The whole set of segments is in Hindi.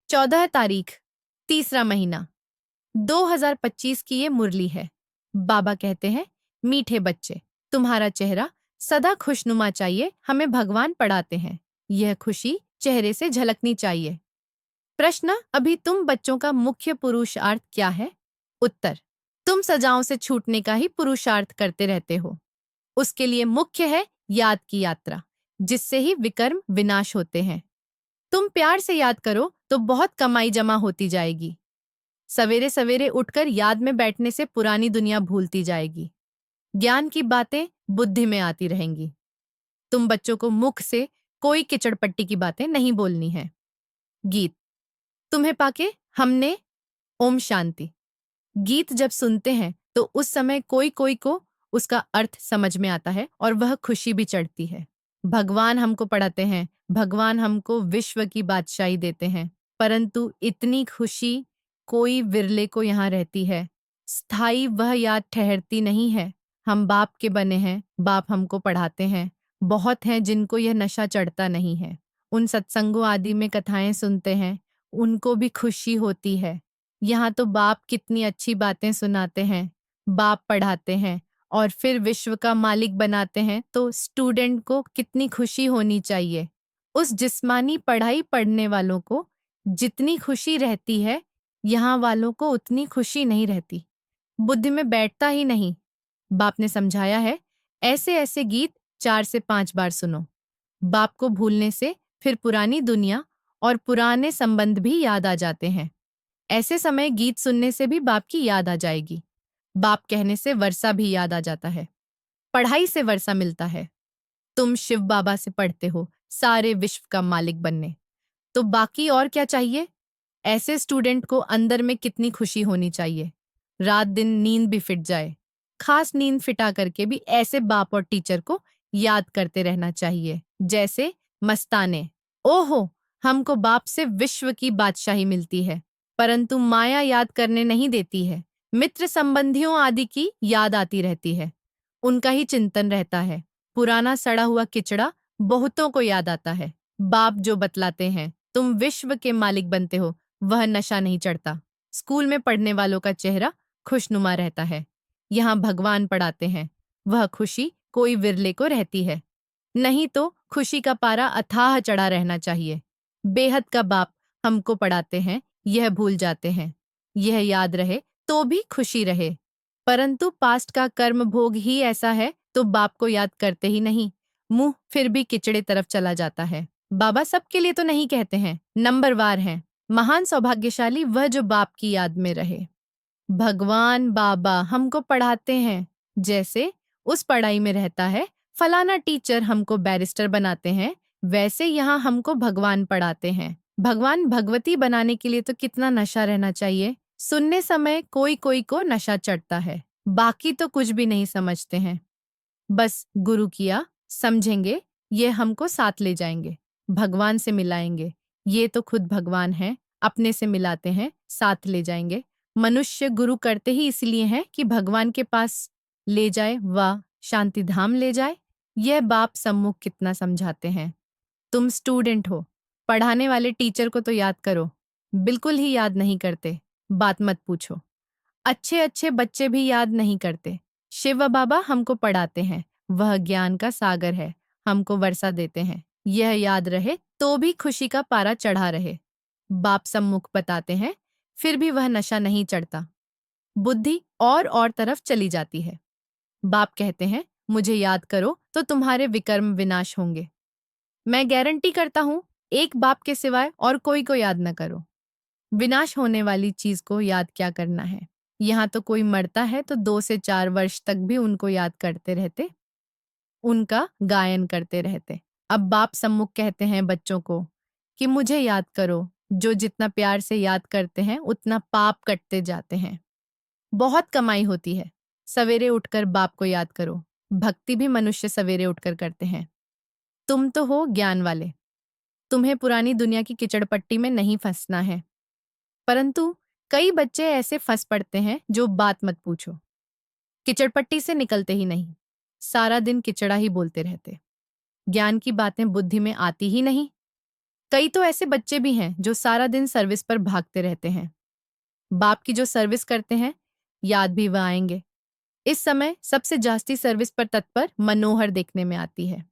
14 तारीख, तीसरा महीना, 2025 की ये मुरली है। बाबा कहते हैं, मीठे बच्चे, तुम्हारा चेहरा सदा खुशनुमा चाहिए, हमें भगवान पढ़ाते हैं। यह खुशी चेहरे से झलकनी चाहिए। प्रश्न, अभी तुम बच्चों का मुख्य पुरुषार्थ क्या है? उत्तर, तुम सजाओं से छूटने का ही पुरुषार्थ करते रहते हो। उसके लिए मुख्य है याद की यात्रा, जिससे ही विकर्म विनाश होते हैं। तुम प्यार से याद करो तो बहुत कमाई जमा होती जाएगी। सवेरे सवेरे उठकर याद में बैठने से पुरानी दुनिया भूलती जाएगी। ज्ञान की बातें बुद्धि में आती रहेंगी। तुम बच्चों को मुख से कोई किचड़पट्टी की बातें नहीं बोलनी है। गीत, तुम्हें पाके हमने, ओम शांति। गीत जब सुनते हैं तो उस समय कोई कोई को उसका अर्थ समझ में आता है और वह खुशी भी चढ़ती है। भगवान हमको पढ़ाते हैं, भगवान हमको विश्व की बादशाही देते हैं, परंतु इतनी खुशी कोई विरले को यहाँ रहती है। स्थायी वह याद ठहरती नहीं है। हम बाप के बने हैं, बाप हमको पढ़ाते हैं। बहुत हैं जिनको यह नशा चढ़ता नहीं है। उन सत्संगों आदि में कथाएं सुनते हैं, उनको भी खुशी होती है। यहाँ तो बाप कितनी अच्छी बातें सुनाते हैं, बाप पढ़ाते हैं और फिर विश्व का मालिक बनाते हैं, तो स्टूडेंट को कितनी खुशी होनी चाहिए। उस जिस्मानी पढ़ाई पढ़ने वालों को जितनी खुशी रहती है, यहाँ वालों को उतनी खुशी नहीं रहती, बुद्धि में बैठता ही नहीं। बाप ने समझाया है, ऐसे ऐसे गीत 4 से 5 बार सुनो। बाप को भूलने से फिर पुरानी दुनिया और पुराने संबंध भी याद आ जाते हैं। ऐसे समय गीत सुनने से भी बाप की याद आ जाएगी। बाप कहने से वर्षा भी याद आ जाता है। पढ़ाई से वर्षा मिलता है। तुम शिव बाबा से पढ़ते हो सारे विश्व का मालिक बनने, तो बाकी और क्या चाहिए? ऐसे स्टूडेंट को अंदर में कितनी खुशी होनी चाहिए। रात दिन नींद भी फिट जाए, खास नींद फिटा करके भी ऐसे बाप और टीचर को याद करते रहना चाहिए। जैसे मस्ताने, ओहो, हमको बाप से विश्व की बादशाही मिलती है, परंतु माया याद करने नहीं देती है। मित्र संबंधियों आदि की याद आती रहती है, उनका ही चिंतन रहता है। पुराना सड़ा हुआ किचड़ा बहुतों को याद आता है। बाप जो बतलाते हैं, तुम विश्व के मालिक बनते हो, वह नशा नहीं चढ़ता। स्कूल में पढ़ने वालों का चेहरा खुशनुमा रहता है। यहाँ भगवान पढ़ाते हैं, वह खुशी कोई विरले को रहती है। नहीं तो खुशी का पारा अथाह चढ़ा रहना चाहिए। बेहद का बाप हमको पढ़ाते हैं, यह भूल जाते हैं। यह याद रहे तो भी खुशी रहे, परंतु पास्ट का कर्म भोग ही ऐसा है तो बाप को याद करते ही नहीं, मुंह फिर भी किचड़े तरफ चला जाता है। बाबा सबके लिए तो नहीं कहते हैं, नंबरवार हैं। महान सौभाग्यशाली वह जो बाप की याद में रहे। भगवान बाबा हमको पढ़ाते हैं, जैसे उस पढ़ाई में रहता है फलाना टीचर हमको बैरिस्टर बनाते हैं, वैसे यहाँ हमको भगवान पढ़ाते हैं। भगवान भगवती बनाने के लिए तो कितना नशा रहना चाहिए। सुनने समय कोई कोई को नशा चढ़ता है, बाकी तो कुछ भी नहीं समझते हैं। बस गुरु किया समझेंगे, ये हमको साथ ले जाएंगे, भगवान से मिलाएंगे। ये तो खुद भगवान हैं, अपने से मिलाते हैं, साथ ले जाएंगे। मनुष्य गुरु करते ही इसलिए हैं कि भगवान के पास ले जाए, वाह शांति धाम ले जाए। यह बाप सम्मुख कितना समझाते हैं। तुम स्टूडेंट हो, पढ़ाने वाले टीचर को तो याद करो। बिल्कुल ही याद नहीं करते, बात मत पूछो। अच्छे अच्छे बच्चे भी याद नहीं करते। शिव बाबा हमको पढ़ाते हैं, वह ज्ञान का सागर है, हमको वर्षा देते हैं। यह याद रहे तो भी खुशी का पारा चढ़ा रहे। बाप सम्मुख बताते हैं, फिर भी वह नशा नहीं चढ़ता, बुद्धि और तरफ चली जाती है। बाप कहते हैं, मुझे याद करो तो तुम्हारे विकर्म विनाश होंगे। मैं गारंटी करता हूं, एक बाप के सिवाय और कोई को याद न करो। विनाश होने वाली चीज को याद क्या करना है। यहाँ तो कोई मरता है तो 2 से 4 वर्ष तक भी उनको याद करते रहते, उनका गायन करते रहते। अब बाप सम्मुख कहते हैं बच्चों को कि मुझे याद करो। जो जितना प्यार से याद करते हैं उतना पाप कटते जाते हैं। बहुत कमाई होती है। सवेरे उठकर बाप को याद करो। भक्ति भी मनुष्य सवेरे उठकर करते हैं। तुम तो हो ज्ञान वाले, तुम्हें पुरानी दुनिया की किचड़पट्टी में नहीं फंसना है, परंतु कई बच्चे ऐसे फंस पड़ते हैं जो बात मत पूछो। किचड़पट्टी से निकलते ही नहीं, सारा दिन किचड़ा ही बोलते रहते। ज्ञान की बातें बुद्धि में आती ही नहीं। कई तो ऐसे बच्चे भी हैं जो सारा दिन सर्विस पर भागते रहते हैं। बाप की जो सर्विस करते हैं, याद भी वह आएंगे। इस समय सबसे जास्ती सर्विस पर तत्पर मनोहर देखने में आती है।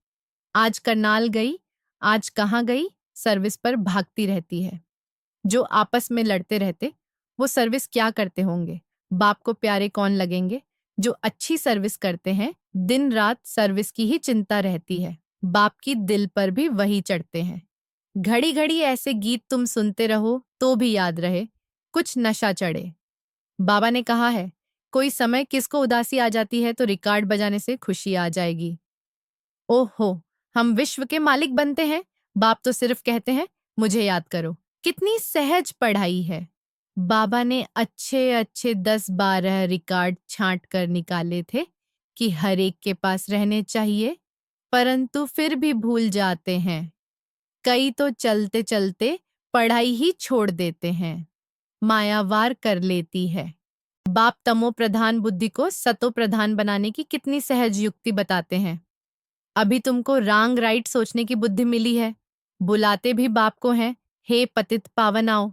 आज करनाल गई, आज कहाँ गई, सर्विस पर भागती रहती है। जो आपस में लड़ते रहते, वो सर्विस क्या करते होंगे? बाप को प्यारे कौन लगेंगे? जो अच्छी सर्विस करते हैं, दिन रात सर्विस की ही चिंता रहती है। बाप की दिल पर भी वही चढ़ते हैं। घड़ी घड़ी ऐसे गीत तुम सुनते रहो तो भी याद रहे, कुछ नशा चढ़े। बाबा ने कहा है, कोई समय किसको उदासी आ जाती है तो रिकॉर्ड बजाने से खुशी आ जाएगी। ओहो, हम विश्व के मालिक बनते हैं। बाप तो सिर्फ कहते हैं, मुझे याद करो। कितनी सहज पढ़ाई है। बाबा ने अच्छे अच्छे 10-12 रिकॉर्ड छांट कर निकाले थे कि हर एक के पास रहने चाहिए, परंतु फिर भी भूल जाते हैं। कई तो चलते चलते पढ़ाई ही छोड़ देते हैं। मायावार कर लेती है। बाप तमो प्रधान बुद्धि को सतो प्रधान बनाने की कितनी सहज युक्ति बताते हैं। अभी तुमको रॉन्ग राइट सोचने की बुद्धि मिली है। बुलाते भी बाप को हैं, हे पतित पावन आओ।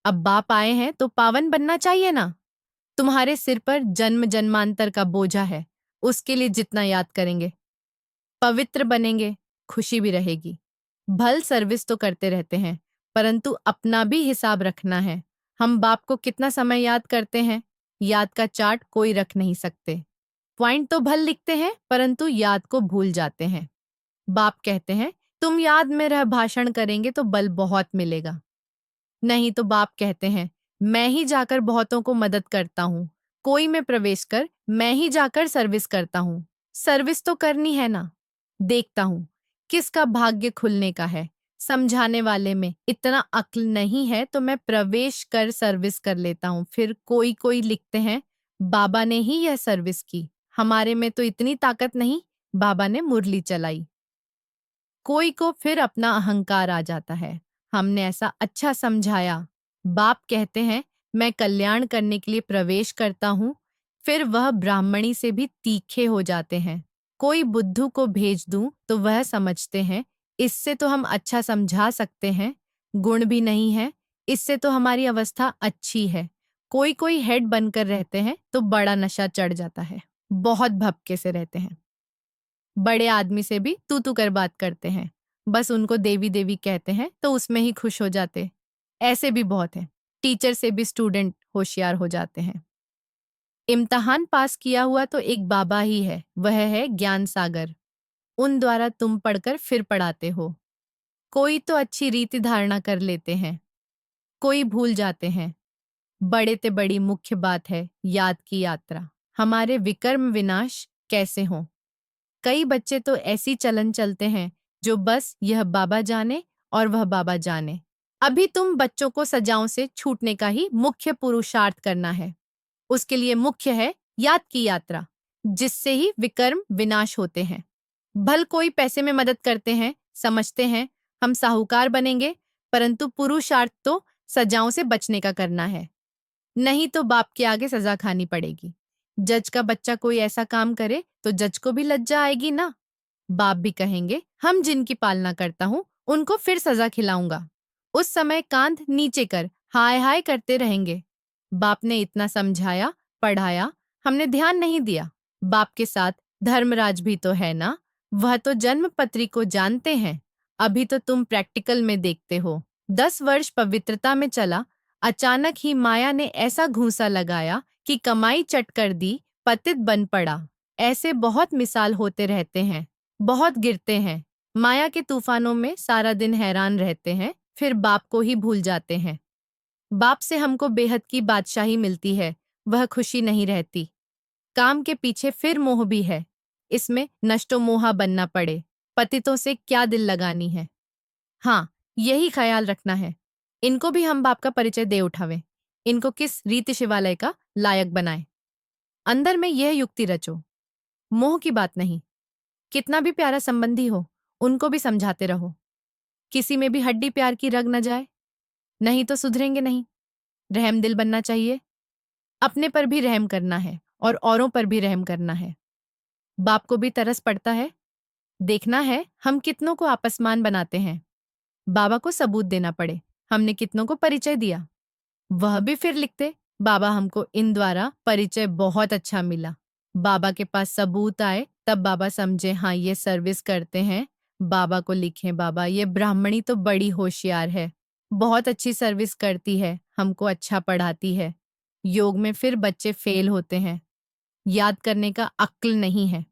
अब बाप आए हैं तो पावन बनना चाहिए ना। तुम्हारे सिर पर जन्म जन्मांतर का बोझा है, उसके लिए जितना याद करेंगे पवित्र बनेंगे, खुशी भी रहेगी। भल सर्विस तो करते रहते हैं, परंतु अपना भी हिसाब रखना है। हम बाप को कितना समय याद करते हैं, याद का चार्ट कोई रख नहीं सकते। पॉइंट तो भल लिखते हैं, परंतु याद को भूल जाते हैं। बाप कहते हैं, तुम याद में रह भाषण करेंगे तो बल बहुत मिलेगा। नहीं तो बाप कहते हैं, मैं ही जाकर बहुतों को मदद करता हूँ। कोई में प्रवेश कर, मैं ही जाकर सर्विस करता हूँ। सर्विस तो करनी है ना। देखता हूँ किसका भाग्य खुलने का है। समझाने वाले में इतना अक्ल नहीं है तो मैं प्रवेश कर सर्विस कर लेता हूँ। फिर कोई कोई लिखते हैं, बाबा ने ही यह सर्विस की, हमारे में तो इतनी ताकत नहीं, बाबा ने मुरली चलाई। कोई को फिर अपना अहंकार आ जाता है, हमने ऐसा अच्छा समझाया। बाप कहते हैं, मैं कल्याण करने के लिए प्रवेश करता हूँ। फिर वह ब्राह्मणी से भी तीखे हो जाते हैं। कोई बुद्धू को भेज दूं तो वह समझते हैं, इससे तो हम अच्छा समझा सकते हैं, गुण भी नहीं है, इससे तो हमारी अवस्था अच्छी है। कोई कोई हेड बनकर रहते हैं तो बड़ा नशा चढ़ जाता है, बहुत भपके से रहते हैं। बड़े आदमी से भी तू तू कर बात करते हैं, बस उनको देवी देवी कहते हैं तो उसमें ही खुश हो जाते। ऐसे भी बहुत हैं। टीचर से भी स्टूडेंट होशियार हो जाते हैं। इम्तिहान पास किया हुआ तो एक बाबा ही है, वह है ज्ञान सागर। उन द्वारा तुम पढ़कर फिर पढ़ाते हो। कोई तो अच्छी रीति धारणा कर लेते हैं, कोई भूल जाते हैं। बड़े ते बड़ी मुख्य बात है याद की यात्रा। हमारे विकर्म विनाश कैसे हों। कई बच्चे तो ऐसी चलन चलते हैं जो बस यह बाबा जाने और वह बाबा जाने। अभी तुम बच्चों को सजाओं से छूटने का ही मुख्य पुरुषार्थ करना है। उसके लिए मुख्य है याद की यात्रा, जिससे ही विकर्म विनाश होते हैं। भल कोई पैसे में मदद करते हैं, समझते हैं हम साहूकार बनेंगे, परंतु पुरुषार्थ तो सजाओं से बचने का करना है, नहीं तो बाप के आगे सजा खानी पड़ेगी। जज का बच्चा कोई ऐसा काम करे तो जज को भी लज्जा आएगी ना। बाप भी कहेंगे, हम जिनकी पालना करता हूँ उनको फिर सजा खिलाऊंगा। उस समय कांध नीचे कर हाय हाय करते रहेंगे। बाप ने इतना समझाया पढ़ाया, हमने ध्यान नहीं दिया। बाप के साथ धर्मराज भी तो है ना, वह तो जन्म पत्री को जानते हैं। अभी तो तुम प्रैक्टिकल में देखते हो। 10 वर्ष पवित्रता में चला, अचानक ही माया ने ऐसा घूंसा लगाया कि कमाई चट कर दी, पतित बन पड़ा। ऐसे बहुत मिसाल होते रहते हैं, बहुत गिरते हैं। माया के तूफानों में सारा दिन हैरान रहते हैं, फिर बाप को ही भूल जाते हैं। बाप से हमको बेहद की बादशाही मिलती है, वह खुशी नहीं रहती। काम के पीछे फिर मोह भी है, इसमें नष्टो मोहा बनना पड़े। पतितों से क्या दिल लगानी है। हाँ, यही ख्याल रखना है। इनको भी हम बाप का परिचय दे उठावें, इनको किस रीति शिवालय का लायक बनाए। अंदर में यह युक्ति रचो, मोह की बात नहीं। कितना भी प्यारा संबंधी हो, उनको भी समझाते रहो। किसी में भी हड्डी प्यार की रग न जाए, नहीं तो सुधरेंगे नहीं। रहम दिल बनना चाहिए, अपने पर भी रहम करना है और औरों पर भी रहम करना है। बाप को भी तरस पड़ता है, देखना है हम कितनों को आपसमान बनाते हैं। बाबा को सबूत देना पड़े, हमने कितनों को परिचय दिया। वह भी फिर लिखते, बाबा हमको इन द्वारा परिचय बहुत अच्छा मिला। बाबा के पास सबूत आए तब बाबा समझे हाँ ये सर्विस करते हैं। बाबा को लिखें, बाबा ये ब्राह्मणी तो बड़ी होशियार है, बहुत अच्छी सर्विस करती है, हमको अच्छा पढ़ाती है। योग में फिर बच्चे फेल होते हैं, याद करने का अक्ल नहीं है।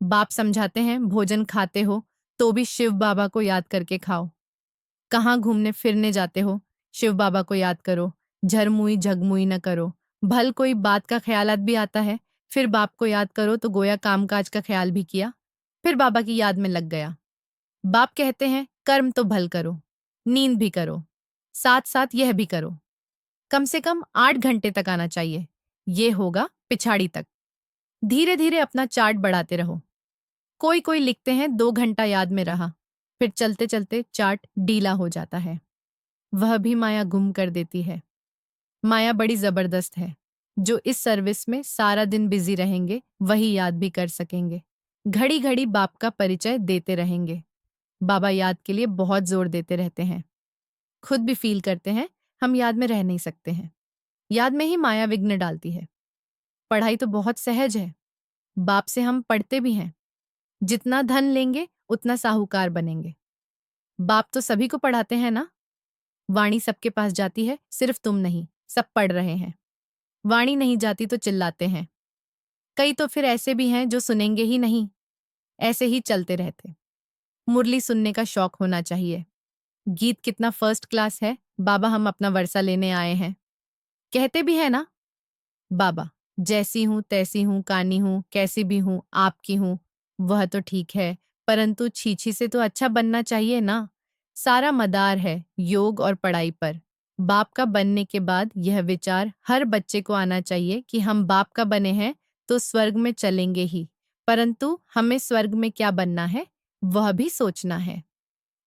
बाप समझाते हैं भोजन खाते हो तो भी शिव बाबा को याद करके खाओ। कहाँ घूमने फिरने जाते हो, शिव बाबा को याद करो, झरमुई झगमुई न करो। भल कोई बात का ख्यालात भी आता है, फिर बाप को याद करो तो गोया कामकाज का ख्याल भी किया, फिर बाबा की याद में लग गया। बाप कहते हैं कर्म तो भल करो, नींद भी करो, साथ साथ यह भी करो। कम से कम 8 घंटे तक आना चाहिए, ये होगा पिछाड़ी तक। धीरे धीरे अपना चार्ट बढ़ाते रहो। कोई कोई लिखते हैं 2 घंटा याद में रहा, फिर चलते चलते चार्ट ढीला हो जाता है। वह भी माया गुम कर देती है। माया बड़ी जबरदस्त है। जो इस सर्विस में सारा दिन बिजी रहेंगे वही याद भी कर सकेंगे। घड़ी घड़ी बाप का परिचय देते रहेंगे। बाबा याद के लिए बहुत जोर देते रहते हैं। खुद भी फील करते हैं हम याद में रह नहीं सकते हैं। याद में ही माया विघ्न डालती है। पढ़ाई तो बहुत सहज है, बाप से हम पढ़ते भी हैं। जितना धन लेंगे उतना साहूकार बनेंगे। बाप तो सभी को पढ़ाते हैं ना। वाणी सबके पास जाती है, सिर्फ तुम नहीं, सब पढ़ रहे हैं। वाणी नहीं जाती तो चिल्लाते हैं। कई तो फिर ऐसे भी हैं जो सुनेंगे ही नहीं, ऐसे ही चलते रहते। मुरली सुनने का शौक होना चाहिए। गीत कितना फर्स्ट क्लास है, बाबा हम अपना वर्षा लेने आए हैं, कहते भी है ना। बाबा जैसी हूं तैसी हूं, कानी हूं, कैसी भी हूं, आपकी हूं। वह तो ठीक है, परंतु छीछी से तो अच्छा बनना चाहिए ना। सारा मदार है योग और पढ़ाई पर। बाप का बनने के बाद यह विचार हर बच्चे को आना चाहिए कि हम बाप का बने हैं तो स्वर्ग में चलेंगे ही, परंतु हमें स्वर्ग में क्या बनना है वह भी सोचना है।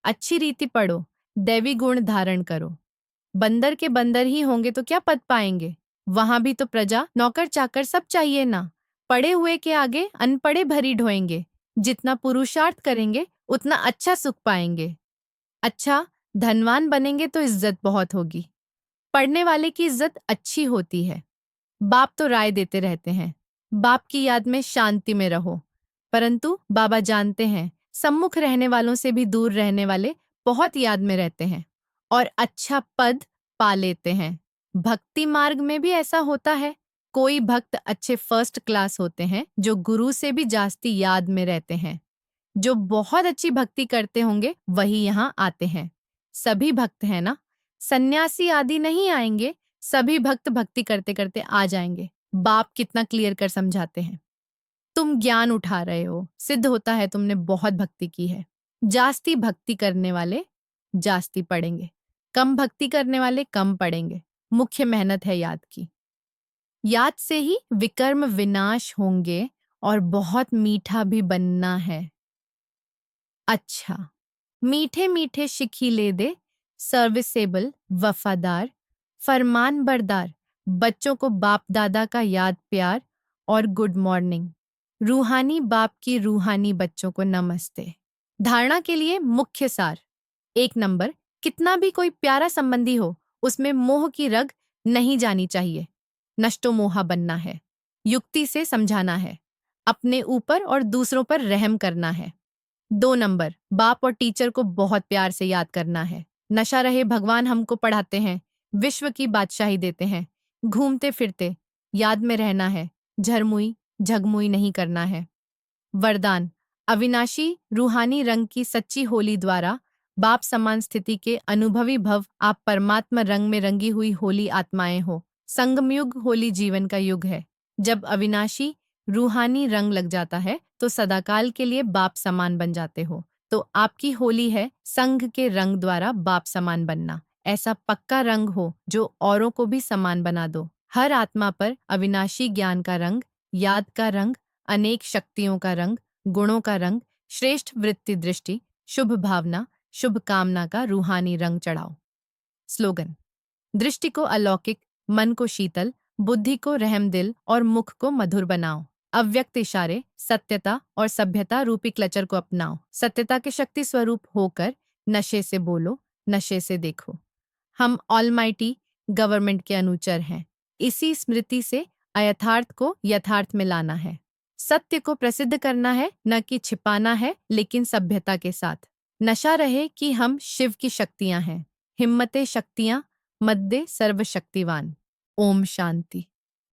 अच्छी रीति पढ़ो, दैवी गुण धारण करो। बंदर के बंदर ही होंगे तो क्या पद पाएंगे। वहां भी तो प्रजा नौकर चाकर सब चाहिए ना। पढ़े हुए के आगे अनपढ़े भरी ढोएंगे। जितना पुरुषार्थ करेंगे उतना अच्छा सुख पाएंगे। अच्छा, धनवान बनेंगे तो इज्जत बहुत होगी। पढ़ने वाले की इज्जत अच्छी होती है। बाप तो राय देते रहते हैं, बाप की याद में शांति में रहो, परंतु बाबा जानते हैं सम्मुख रहने वालों से भी दूर रहने वाले बहुत याद में रहते हैं और अच्छा पद पा लेते हैं। भक्ति मार्ग में भी ऐसा होता है। कोई भक्त अच्छे फर्स्ट क्लास होते हैं जो गुरु से भी जास्ती याद में रहते हैं। जो बहुत अच्छी भक्ति करते होंगे वही यहाँ आते हैं। सभी भक्त हैं ना, सन्यासी आदि नहीं आएंगे। सभी भक्त भक्ति करते करते आ जाएंगे। बाप कितना क्लियर कर समझाते हैं। तुम ज्ञान उठा रहे हो, सिद्ध होता है तुमने बहुत भक्ति की है। जास्ती भक्ति करने वाले जास्ती पढ़ेंगे, कम भक्ति करने वाले कम पढ़ेंगे। मुख्य मेहनत है याद की। याद से ही विकर्म विनाश होंगे और बहुत मीठा भी बनना है। अच्छा, मीठे मीठे शिखीले दे, सर्विसेबल, वफादार, फरमान बरदार बच्चों को बाप दादा का याद प्यार और गुड मॉर्निंग। रूहानी बाप की रूहानी बच्चों को नमस्ते। धारणा के लिए मुख्य सार। 1 नंबर, कितना भी कोई प्यारा संबंधी हो उसमें मोह की रग नहीं जानी चाहिए। नष्टो मोहा बनना है, युक्ति से समझाना है, अपने ऊपर और दूसरों पर रहम करना है। 2 नंबर, बाप और टीचर को बहुत प्यार से याद करना है। नशा रहे भगवान हमको पढ़ाते हैं, विश्व की बादशाही देते हैं। घूमते फिरते याद में रहना है, झरमुई झगमुई नहीं करना है। वरदान, अविनाशी रूहानी रंग की सच्ची होली द्वारा बाप समान स्थिति के अनुभवी भव आप परमात्मा रंग में रंगी हुई होली आत्माएं हो। संगमयुग होली जीवन का युग है। जब अविनाशी रूहानी रंग लग जाता है तो सदाकाल के लिए बाप समान बन जाते हो। तो आपकी होली है संघ के रंग द्वारा बाप समान बनना। ऐसा पक्का रंग हो जो औरों को भी समान बना दो। हर आत्मा पर अविनाशी ज्ञान का रंग, याद का रंग, अनेक शक्तियों का रंग, गुणों का रंग, श्रेष्ठ वृत्ति दृष्टि, शुभ भावना, शुभ कामना का रूहानी रंग चढ़ाओ। स्लोगन, दृष्टि को अलौकिक, मन को शीतल, बुद्धि को रहमदिल और मुख को मधुर बनाओ। अव्यक्त इशारे, सत्यता और सभ्यता रूपी क्लचर को अपनाओ। सत्यता के शक्ति स्वरूप होकर नशे से बोलो, नशे से देखो। हम ऑलमाइटी गवर्नमेंट के अनुचर हैं। इसी स्मृति से अयथार्थ को यथार्थ में लाना है। सत्य को प्रसिद्ध करना है, न कि छिपाना है, लेकिन सभ्यता के साथ। नशा रहे कि हम शिव की शक्तियां हैं। हिम्मते शक्तियां, मद्दे सर्वशक्तिवान। ओम शांति।